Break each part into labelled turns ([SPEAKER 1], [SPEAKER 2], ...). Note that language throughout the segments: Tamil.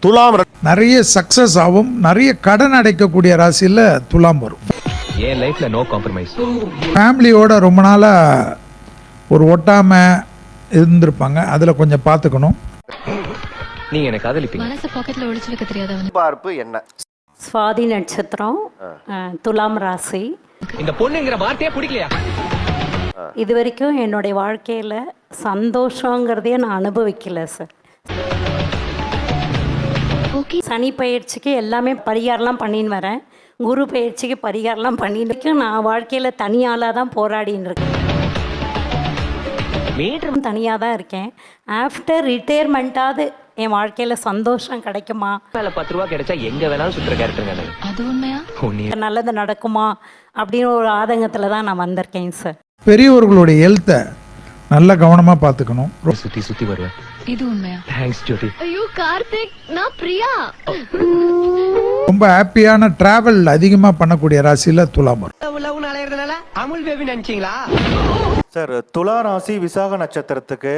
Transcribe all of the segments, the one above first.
[SPEAKER 1] துலாம்
[SPEAKER 2] நிறைய சக்சஸ் ஆகும், நிறைய கடன் அடைக்கக்கூடிய ராசியில் துலாம் வரும்.
[SPEAKER 3] என் லைஃப்ல நோ காம்ப்ரமைஸ்.
[SPEAKER 2] ஃபேமிலியோட ரொம்ப நாளாக ஒரு ஒட்டாமல் இருந்திருப்பாங்க, அதில் கொஞ்சம் பார்த்துக்கணும்.
[SPEAKER 3] நீங்க எனக்கு காதலிப்பீங்க.
[SPEAKER 4] மனசு பாக்கெட்ல ஒளிச்சு வைக்க தெரியாதவன்.
[SPEAKER 1] பார்ப்பு என்ன?
[SPEAKER 5] சுவாதி நட்சத்திரம், துலாம் ராசி.
[SPEAKER 3] இந்த பொண்ணுங்கிற வார்த்தையே பிடிக்கலையா?
[SPEAKER 5] இது வரைக்கும் என்னுடைய வாழ்க்கையில் சந்தோஷங்கிறதையே நான் அனுபவிக்கல சார். சனி பயிற்சிக்கு எல்லாமே பரிகாரம்லாம் பண்ணின்னு வரேன், குரு பயிற்சிக்கு பரிகாரம்லாம் பண்ணிட்டு நான் வாழ்க்கையில் தனியாளாக தான் போராடின்னு இருக்கேன். தனியாக தான் இருக்கேன். ஆஃப்டர் ரிட்டையர்மெண்ட்டாவது என் வாழ்க்கையில் சந்தோஷம் கிடைக்குமா,
[SPEAKER 3] மேல 10 ரூபா கிடைச்சா எங்க வேணாலும் சுற்றுற கேரக்டருங்க.
[SPEAKER 4] அது உண்மையா?
[SPEAKER 5] நல்லது நடக்குமா அப்படின்னு ஒரு ஆதங்கத்தில் தான் நான் வந்திருக்கேன் சார்.
[SPEAKER 2] பெரியவர்களுடைய ஹெல்த்தை நல்லா கவனமாக பார்த்துக்கணும்.
[SPEAKER 3] சுத்தி சுத்தி வருவேன்.
[SPEAKER 4] இது உண்மையா?
[SPEAKER 3] தேங்க்ஸ் ஜோதி.
[SPEAKER 4] ஐயோ கார்த்திக், நான் பிரியா.
[SPEAKER 2] ரொம்ப ஹாப்பியான டிராவல் அதிகமாக பண்ணக்கூடிய ராசியில் துலாம் வரும்.
[SPEAKER 3] அமுல் பேபி நினைச்சீங்களா?
[SPEAKER 1] சார், துலா ராசி விசாக நட்சத்திரத்துக்கு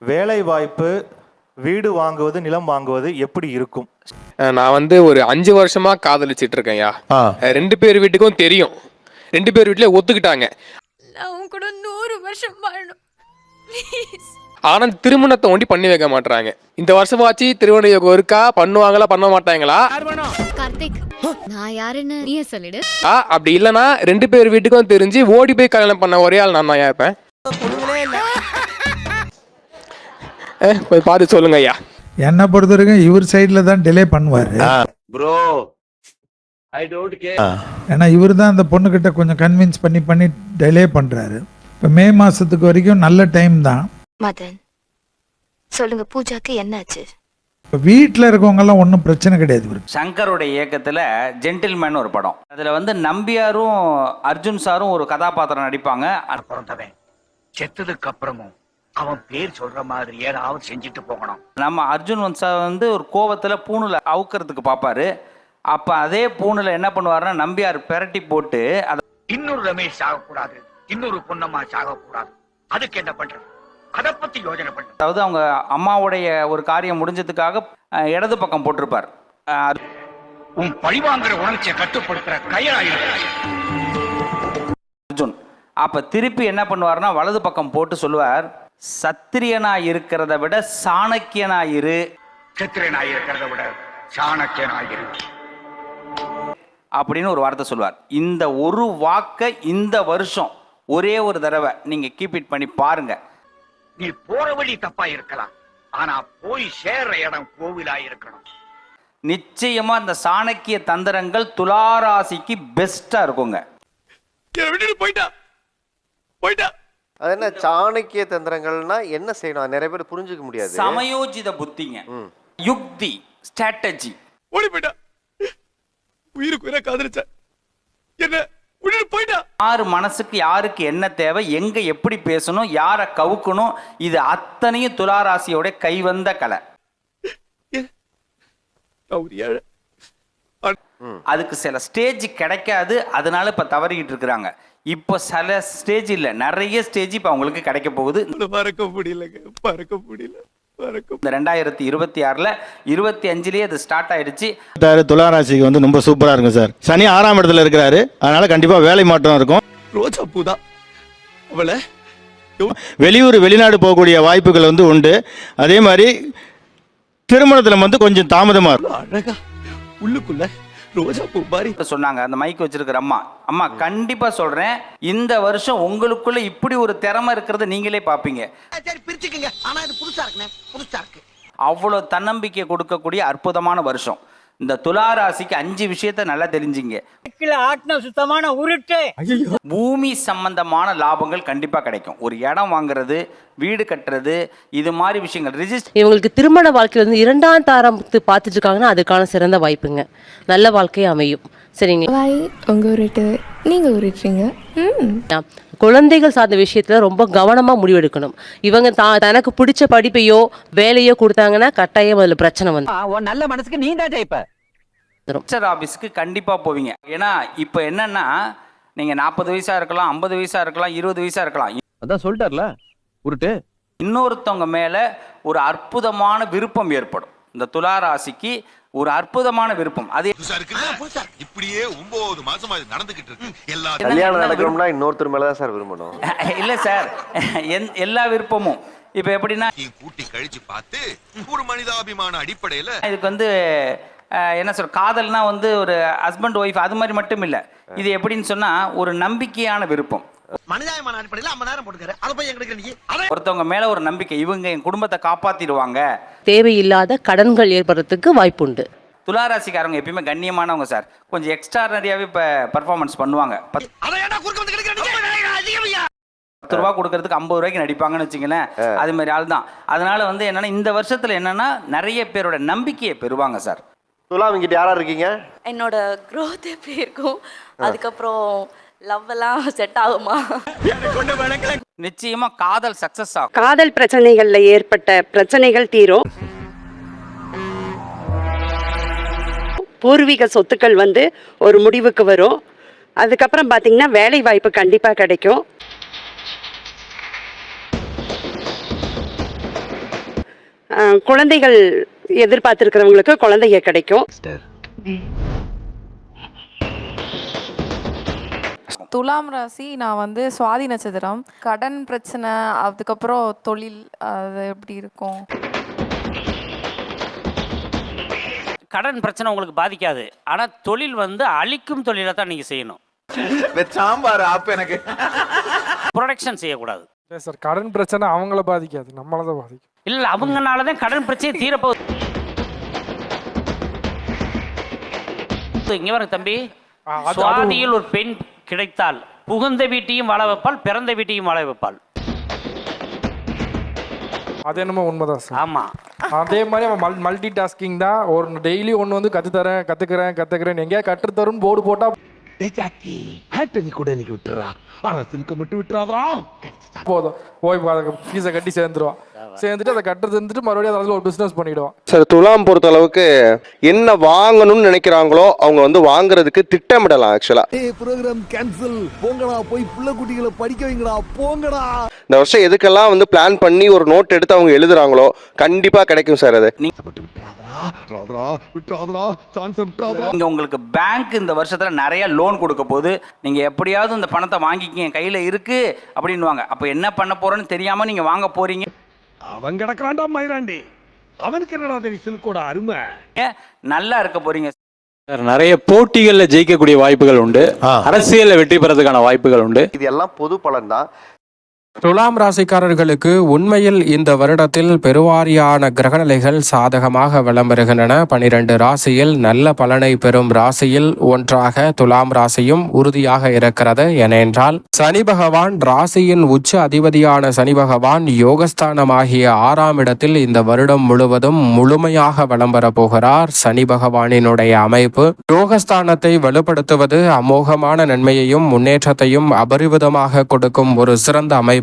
[SPEAKER 1] வேலை வாய்ப்பு, வீடு வாங்குவது, நிலம் வாங்குவது எப்படி இருக்கும்?
[SPEAKER 6] நான் வந்து ஒரு 5 வருஷமா காதலிச்சிட்டு இருக்கேன்யா. 2 பேர் வீட்டுக்கும் தெரியும், 2 பேர் வீட்டுல ஒத்துக்கிட்டாங்க.
[SPEAKER 4] நான் கூட 100 வருஷம் வாழணும்.
[SPEAKER 6] ஆனா திருமணத்தை ஒண்டி பண்ணி வைக்க மாட்டாங்க. இந்த வருஷமாச்சு திருமண யோகம் இருக்கா, பண்ணுவாங்களா பண்ண மாட்டாங்களா?
[SPEAKER 4] கார்த்திக், நான் யாருன்னு நீயே சொல்லிடு.
[SPEAKER 6] அப்படி இல்லைன்னா 2 பேர் வீட்டுக்கும் தெரிஞ்சு ஓடி போய் கல்யாணம் பண்ண ஒரே ஆள் நான் தான் இருப்பேன். போய் பார்த்து சொல்லுங்க ஐயா.
[SPEAKER 2] என்னை பொறுத்த வரைக்கும் இவர் சைடில் தான் டிலே பண்ணுவார். ஏன்னா இவர் தான் அந்த பொண்ணுக்கிட்ட கொஞ்சம் கன்வின்ஸ் பண்ணி டிலே பண்ணுறாரு. இப்போ மே மாதத்துக்கு வரைக்கும் நல்ல டைம் தான்.
[SPEAKER 7] மதன், சொல்லுங்க, பூஜாக்கு என்னாச்சு?
[SPEAKER 2] இப்போ வீட்டில் இருக்கவங்கெல்லாம் ஒன்றும் பிரச்சனை கிடையாது. இவருக்கு
[SPEAKER 8] சங்கருடைய இயக்கத்தில் ஜென்டில்மேன் ஒரு படம், அதில் வந்து நம்பியாரும் அர்ஜுன் சாரும் ஒரு கதாபாத்திரம் நடிப்பாங்க.
[SPEAKER 9] பிறந்தவன் செத்ததுக்கு அப்புறமும் அவன் பேர் சொல்ற மாதிரி ஏதாவது செஞ்சுட்டு போகணும்.
[SPEAKER 8] நம்ம அர்ஜுன் சார் வந்து ஒரு கோவத்தில் பூணில் அவுக்கிறதுக்கு பார்ப்பாரு. அப்போ அதே பூணில் என்ன பண்ணுவாருன்னா நம்பியார் பெரட்டி போட்டு அதை
[SPEAKER 9] இன்னொரு ரமேஷ் சாகக்கூடாது, இன்னொரு பொன்னம்மா சாகக்கூடாது, அதுக்கு என்ன பண்றது, அதை பத்தி யோசனை பண்ண.
[SPEAKER 8] அதாவது அவங்க அம்மாவுடைய ஒரு காரியம் முடிஞ்சதுக்காக இடது பக்கம் போட்டிருப்பார்.
[SPEAKER 9] உன் பழிவாங்கிற உணர்ச்சியை கட்டுப்படுத்துற கையாயிரம்
[SPEAKER 8] அர்ஜுன். அப்ப திருப்பி என்ன பண்ணுவார்னா வலது பக்கம் போட்டு சொல்லுவார், சத்திரியனா இருக்கிறத விட சாணக்கியனாயிரு.
[SPEAKER 9] சத்திரியனாய் இருக்கிறத விட சாணக்கியனாயிரு
[SPEAKER 8] அப்படின்னு ஒரு வார்த்தை சொல்லுவார். இந்த ஒரு வாக்கை இந்த வருஷம் ஒரே ஒரு தடவை நீங்க கீப் இட் பண்ணி பாருங்க.
[SPEAKER 9] நீ போற வழி தப்பா இருக்கலாம், ஆனா போய் சேர்ற இடம் கோவிலா இருக்கணும்.
[SPEAKER 8] நிச்சயமா இந்த சாணக்கிய தந்திரங்கள் துளாராசிக்கு பெஸ்டா இருக்குங்க.
[SPEAKER 1] அது என்ன சாணக்கிய தந்திரங்கள்னா என்ன செய்யணும்? நிறைய பேர் புரிஞ்சுக்க முடியாது.
[SPEAKER 8] சமயோஜித புத்திங்க, யுக்தி, ஸ்ட்ராட்டஜி.
[SPEAKER 6] ஓடி போயிட்டா, உயிருக்கு காதலிச்ச என்ன போயிட்டா.
[SPEAKER 8] யாரு மனசுக்கு யாருக்கு என்ன தேவை, எங்க எப்படி பேசணும், யாரை கவுக்கணும், இது அத்தனையும் துளாராசியோட கைவந்த கலை. அதுக்கு சில ஸ்டேஜ் கிடைக்காது, அதனால இப்ப தவறிக்கிட்டு இருக்கிறாங்க. இப்போ சில ஸ்டேஜ் இல்ல, நிறைய ஸ்டேஜ் இப்ப அவங்களுக்கு கிடைக்க போகுது.
[SPEAKER 6] பறக்க முடியல.
[SPEAKER 8] இந்த 2026ல 25லயே அது ஸ்டார்ட் ஆயிடுச்சு.
[SPEAKER 10] துளாராசிக்கு வந்து ரொம்ப சூப்பரா இருக்கும் சார். சனி 6ஆம் இடத்துல இருக்கிறாரு, அதனால கண்டிப்பா வேலை மாற்றம் இருக்கும்.
[SPEAKER 6] ரோஜா பூதான் அவளை
[SPEAKER 10] வெளியூர் வெளிநாடு போகக்கூடிய வாய்ப்புகள் வந்து உண்டு. அதே மாதிரி திருமணத்துல வந்து கொஞ்சம் தாமதமா இருக்கும்.
[SPEAKER 6] அழகா உள்ளுக்குள்ள ரோஜா பூ மாதிரி
[SPEAKER 8] சொன்னாங்க அந்த மைக் வச்சிருக்கிற அம்மா கண்டிப்பா சொல்றேன், இந்த வருஷம் உங்களுக்குள்ள இப்படி ஒரு திறமை இருக்கிறது நீங்களே பாப்பீங்க. அவ்வளவு தன்னம்பிக்கை கொடுக்கக்கூடிய அற்புதமான வருஷம் இந்த துளாராசிக்கு. 5 விஷயத்தை நல்லா தெரிஞ்சுங்க.
[SPEAKER 5] சுத்தமான உருட்டு.
[SPEAKER 8] பூமி சம்பந்தமான லாபங்கள் கண்டிப்பா கிடைக்கும். ஒரு இடம் வாங்குறது, வீடு கட்டுறது, இது மாதிரி விஷயங்கள். ரிஜிஸ்டர்
[SPEAKER 11] இவங்களுக்கு திருமண வாழ்க்கையில் வந்து 2ஆம் தாரத்து பார்த்துட்டு இருக்காங்கன்னா அதுக்கான சிறந்த வாய்ப்புங்க. நல்ல வாழ்க்கை அமையும். சரிங்க,
[SPEAKER 7] உங்க உருட்டு நீங்க உருட்டுறீங்க.
[SPEAKER 11] குழந்தைகள் சார்ந்த விஷயத்துல ரொம்ப கவனமா முடிவெடுக்கணும். இவங்க தனக்கு பிடிச்ச படிப்பையோ வேலையோ கொடுத்தாங்கன்னா கட்டாயம் அதுல பிரச்சனை வந்து
[SPEAKER 8] நல்ல மனசுக்கு நீ தான் ஜெயிப்ப. ஆபீஸ்க்கு கண்டிப்பா போவீங்க. ஏன்னா இப்ப என்னன்னா நீங்க 40 வயசா இருக்கலாம், 50 வயசா இருக்கலாம், 20 வயசா இருக்கலாம்.
[SPEAKER 3] அதான் சொல்லிட்டார்ல உருட்டு.
[SPEAKER 8] இன்னொருத்தவங்க மேல ஒரு அற்புதமான விருப்பம் ஏற்படும். இந்த துலா ராசிக்கு ஒரு அற்புதமான விருப்பம். அது
[SPEAKER 9] இப்படியே 9 மாசமா இது நடந்துகிட்டு இருக்கு. எல்லா
[SPEAKER 8] கல்யாணம்
[SPEAKER 3] நடக்கணும்னா இன்னொருத்தர் மேலதான் சார் விரும்பணும்.
[SPEAKER 8] இல்ல சார், எல்லா விருப்பமும் இப்ப எப்படின்னா
[SPEAKER 9] கூட்டி கழிச்சு பார்த்து ஒரு மனிதாபிமான அடிப்படையில
[SPEAKER 8] இதுக்கு வந்து என்ன சொல்ற, காதல்னா வந்து ஒரு ஹஸ்பண்ட் ஒய்ஃப் அது மாதிரி மட்டும் இல்ல. இது எப்படின்னு சொன்னா ஒரு நம்பிக்கையான விருப்பம்.
[SPEAKER 3] மனிதாயமான அடிப்படையில் 50,000 போட்டுக்காரு. அதை போய் எங்களுக்கு நீ
[SPEAKER 8] ஒருத்தவங்க மேல ஒரு நம்பிக்கை, இவங்க என் குடும்பத்தை காப்பாத்திடுவாங்க.
[SPEAKER 11] தேவையில்லாத கடன்கள் ஏற்படுறதுக்கு வாய்ப்புண்டு.
[SPEAKER 8] துளாராசிக்காரங்க எப்பயுமே கண்ணியமானவங்க சார். கொஞ்சம் எக்ஸ்ட்ரானரியாவே இப்ப பெர்ஃபார்மன்ஸ் பண்ணுவாங்க. 10 ரூபா கொடுக்கறதுக்கு 50 ரூபாய்க்கு நடிப்பாங்கன்னு வச்சுங்களேன். அது மாதிரி ஆள் தான். அதனால வந்து என்னன்னா இந்த வருஷத்துல என்னன்னா நிறைய பேரோட நம்பிக்கையை பெறுவாங்க சார்.
[SPEAKER 3] துலா இங்கிட்ட யாரா இருக்கீங்க?
[SPEAKER 7] என்னோட growth எப்படி இருக்கும், அதுக்கப்புறம் லவ் எல்லாம் செட் ஆகுமா?
[SPEAKER 8] நிச்சயமா காதல் சக்சஸ் ஆகும்.
[SPEAKER 5] காதல் பிரச்சனைகள்ல ஏற்பட்ட பிரச்சனைகள் தீரும். பூர்வீக சொத்துக்கள் வந்து ஒரு முடிவுக்கு வரும். அதுக்கப்புறம் பார்த்தீங்கன்னா வேலை வாய்ப்பு கண்டிப்பாக கிடைக்கும். குழந்தைகள் எதிர்பார்த்திருக்கிறவங்களுக்கு குழந்தைங்க கிடைக்கும்.
[SPEAKER 7] துலாம் ராசி, நான் வந்து சுவாதி நட்சத்திரம். கடன் பிரச்சனை, அதுக்கப்புறம் தொழில், அது எப்படி இருக்கும்?
[SPEAKER 8] கடன் பிரச்சனை உங்களுக்கு பாதிக்காது. ஆனா தொழில் வந்து அழிக்கும் தொழிலை தான் நீங்க செய்யணும்.
[SPEAKER 3] சாம்பார் ஆப் எனக்கு
[SPEAKER 8] ப்ரொடக்ஷன் செய்யக்கூடாது
[SPEAKER 6] சார். கடன் பிரச்சனை அவங்கள பாதிக்காது, நம்மள தான் பாதிக்கும்.
[SPEAKER 8] இல்ல, அவங்கனாலதான் கடன் பிரச்சனை தீரப்போகுது. இங்க வர தம்பி, சுவாதியில் ஒரு பெண் கிடைத்தால் புகுந்த வீட்டையும் வாழ வைப்பாள், பிறந்த வீட்டையும் வாழ வைப்பாள்.
[SPEAKER 6] அது என்னமோ உண்மைதான் சார்.
[SPEAKER 8] ஆமா,
[SPEAKER 6] அதே மாதிரி அவன் மல்டி டாஸ்கிங் தான். ஒரு டெய்லி ஒன்று வந்து கத்துக்கிறேன் எங்கேயா கற்றுத்தருன்னு போர்டு போட்டா
[SPEAKER 9] கூட இன்னைக்கு விட்டுறா, ஆனா சில்க மட்டும் விட்டுறாதா
[SPEAKER 6] போதும், போய் ஃபீஸை கட்டி சேர்ந்துருவான். சேர்ந்துட்டு அதை கட்டுறது இருந்துட்டு மறுபடியும் அதில் ஒரு பிஸ்னஸ் பண்ணிடுவான்.
[SPEAKER 3] சார், துலாம் பொறுத்த அளவுக்கு என்ன வாங்கணும்னு நினைக்கிறாங்களோ அவங்க வந்து வாங்குறதுக்கு திட்டமிடலாம். ஆக்சுவலா
[SPEAKER 9] ப்ரோகிராம் கேன்சல், போங்கடா போய் புள்ள குட்டிகளை படிக்க வைங்கடா, போங்கடா.
[SPEAKER 3] இந்த வருஷம் எதுக்கெல்லாம் வந்து பிளான் பண்ணி ஒரு நோட் எடுத்து அவங்க எழுதுறாங்களோ கண்டிப்பா கிடைக்கும் சார். அது
[SPEAKER 8] நீங்க உங்களுக்கு பேங்க் இந்த வருஷத்துல நிறைய லோன் கொடுக்க போது, நீங்க எப்படியாவது இந்த பணத்தை வாங்கிக்கிங்க, கையில இருக்கு அப்படின்னுவாங்க. அப்ப என்ன பண்ண போறோன்னு தெரியாம நீங்க வாங்க போறீங்க.
[SPEAKER 9] அவன் கிடக்குறான்டா மயிராண்டி, அவனுக்கு என்னடா தெரியும் சில்கோட அருமை.
[SPEAKER 8] நல்லா இருக்க போறீங்க.
[SPEAKER 10] நிறைய போட்டிகளில் ஜெயிக்கக்கூடிய வாய்ப்புகள் உண்டு, அரசியலில் வெற்றி பெறதுக்கான வாய்ப்புகள் உண்டு.
[SPEAKER 3] இது எல்லாம் பொது பலன் தான்.
[SPEAKER 6] துலாம் ராசிக்காரர்களுக்கு உண்மையில் இந்த வருடத்தில் பெருவாரியான கிரகநிலைகள் சாதகமாக விளம்பருகின்றன. 12 ராசியில் நல்ல பலனை பெறும் ராசியில் ஒன்றாக துலாம் ராசியும் உறுதியாக இருக்கிறது. ஏனென்றால் சனி பகவான், ராசியின் உச்ச அதிபதியான சனி பகவான் யோகஸ்தானமாகிய 6ஆம் இடத்தில் இந்த வருடம் முழுவதும் முழுமையாக விளம்பர போகிறார். சனி பகவானினுடைய அமைப்பு யோகஸ்தானத்தை வலுப்படுத்துவது அமோகமான நன்மையையும் முன்னேற்றத்தையும் அபரிவிதமாக கொடுக்கும் ஒரு சிறந்த அமைப்பு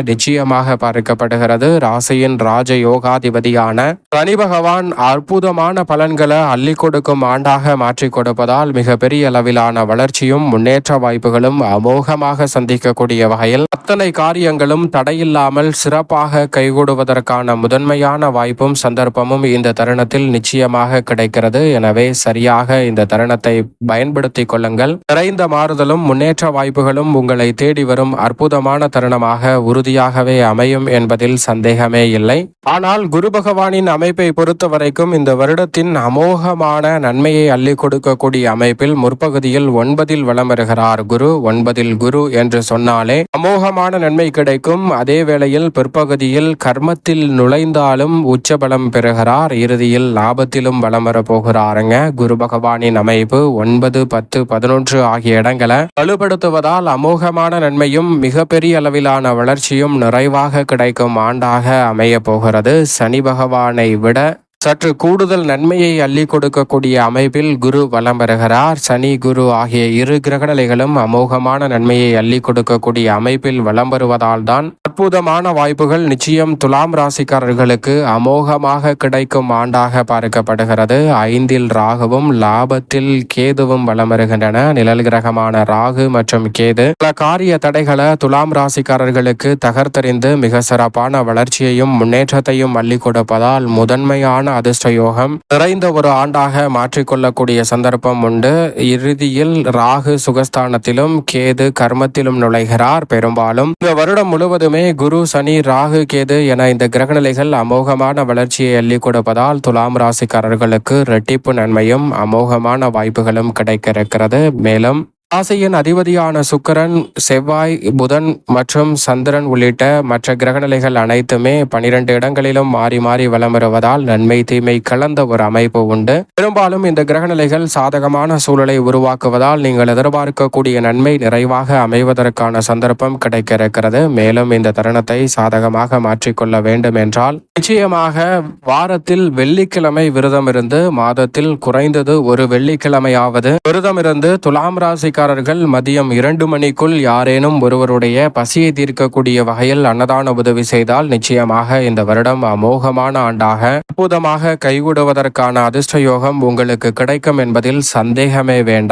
[SPEAKER 6] நிச்சயமாக பார்க்கப்படுகிறது. ராசியின் ராஜ யோகாதிபதியான சனி பகவான் அற்புதமான பலன்களை அள்ளி கொடுக்கும் ஆண்டாக மாற்றிக் கொடுப்பதால் மிகப்பெரிய அளவிலான வளர்ச்சியும் முன்னேற்ற வாய்ப்புகளும் அமோகமாக சந்திக்கக்கூடிய வகையில் அத்தனை காரியங்களும் தடையில்லாமல் சிறப்பாக கைகூடுவதற்கான முதன்மையான வாய்ப்பும் சந்தர்ப்பமும் இந்த தருணத்தில் நிச்சயமாக கிடைக்கிறது. எனவே சரியாக இந்த தருணத்தை பயன்படுத்திக் கொள்ளுங்கள். நிறைந்த மாறுதலும் முன்னேற்ற வாய்ப்புகளும் உங்களை தேடி வரும் அற்புதமான தருணமாக உறுதியாகவே அமையும் என்பதில் சந்தேகமே இல்லை. ஆனால் குரு பகவானின் அமைப்பை பொறுத்த வரைக்கும் இந்த வருடத்தின் அமோகமான நன்மையை அள்ளி கொடுக்கக்கூடிய அமைப்பில் முற்பகுதியில் 9இல் வலம் வருகிறார் குரு. 9இல் குரு என்று சொன்னாலே அமோகமான நன்மை கிடைக்கும். அதே வேளையில் பிற்பகுதியில் கர்மத்தில் நுழைந்தாலும் உச்சபலம் பெறுகிறார். இறுதியில் லாபத்திலும் வலம் வர போகிறாருங்க. குரு பகவானின் அமைப்பு 9, 10, 11 ஆகிய இடங்களை வலுப்படுத்துவதால் அமோகமான நன்மையும் மிகப்பெரிய அளவிலான வளர்ச்சியும் நிறைவாக கிடைக்கும் ஆண்டாக அமைய போகிறது. சனி பகவானை விட சற்று கூடுதல் நன்மையை அள்ளி கொடுக்கக்கூடிய அமைப்பில் குரு வலம் பெறுகிறார். சனி குரு ஆகிய இரு கிரகநிலைகளும் அமோகமான நன்மையை அள்ளி கொடுக்கக்கூடிய அமைப்பில் வலம் வருவதால் தான் அற்புதமான வாய்ப்புகள் நிச்சயம் துலாம் ராசிக்காரர்களுக்கு அமோகமாக கிடைக்கும் ஆண்டாக பார்க்கப்படுகிறது. 5இல் ராகுவும் லாபத்தில் கேதுவும் வலம் வருகின்றன. நிழல் கிரகமான ராகு மற்றும் கேது பல காரிய தடைகளை துலாம் ராசிக்காரர்களுக்கு தகர்த்தெறிந்து மிக சிறப்பான வளர்ச்சியையும் முன்னேற்றத்தையும் அள்ளி கொடுப்பதால் முதன்மையான அதிர்ஷ்ட யோகம் நிறைந்த ஒரு ஆண்டாக மாற்றிக்கொள்ளக்கூடிய சந்தர்ப்பம் உண்டு. இறுதியில் ராகு சுகஸ்தானத்திலும் கேது கர்மத்திலும் நுழைகிறார். பெரும்பாலும் இந்த வருடம் முழுவதுமே குரு சனி ராகு கேது என இந்த கிரகநிலைகள் அமோகமான வளர்ச்சியை அள்ளி கொடுப்பதால் துலாம் ராசிக்காரர்களுக்கு இரட்டிப்பு நன்மையும் அமோகமான வாய்ப்புகளும் கிடைக்க இருக்கிறது. மேலும் ராசியின் அதிபதியான சுக்கிரன், செவ்வாய், புதன் மற்றும் சந்திரன் உள்ளிட்ட மற்ற கிரகநிலைகள் அனைத்துமே 12 இடங்களிலும் மாறி மாறி வலம் வருவதால் நன்மை தீமை கலந்த ஒரு அமைப்பு உண்டு. பெரும்பாலும் இந்த கிரகநிலைகள் சாதகமான சூழலை உருவாக்குவதால் நீங்கள் எதிர்பார்க்கக்கூடிய நன்மை நிறைவாக அமைவதற்கான சந்தர்ப்பம் கிடைக்க இருக்கிறது. மேலும் இந்த தருணத்தை சாதகமாக மாற்றிக்கொள்ள வேண்டும் என்றால் நிச்சயமாக வாரத்தில் வெள்ளிக்கிழமை விரதம் இருந்து, மாதத்தில் குறைந்தது ஒரு வெள்ளிக்கிழமையாவது விரதம் இருந்து துலாம் ராசிக்காரர்கள் மதியம் 2 மணிக்குள் யாரேனும் ஒருவருடைய பசியை தீர்க்கக்கூடிய வகையில் அன்னதான உதவி செய்தால் நிச்சயமாக இந்த வருடம் அமோகமான ஆண்டாக அற்புதமாக கைகூடுவதற்கான அதிர்ஷ்ட யோகம் உங்களுக்கு கிடைக்கும் என்பதில் சந்தேகமே வேண்டாம்.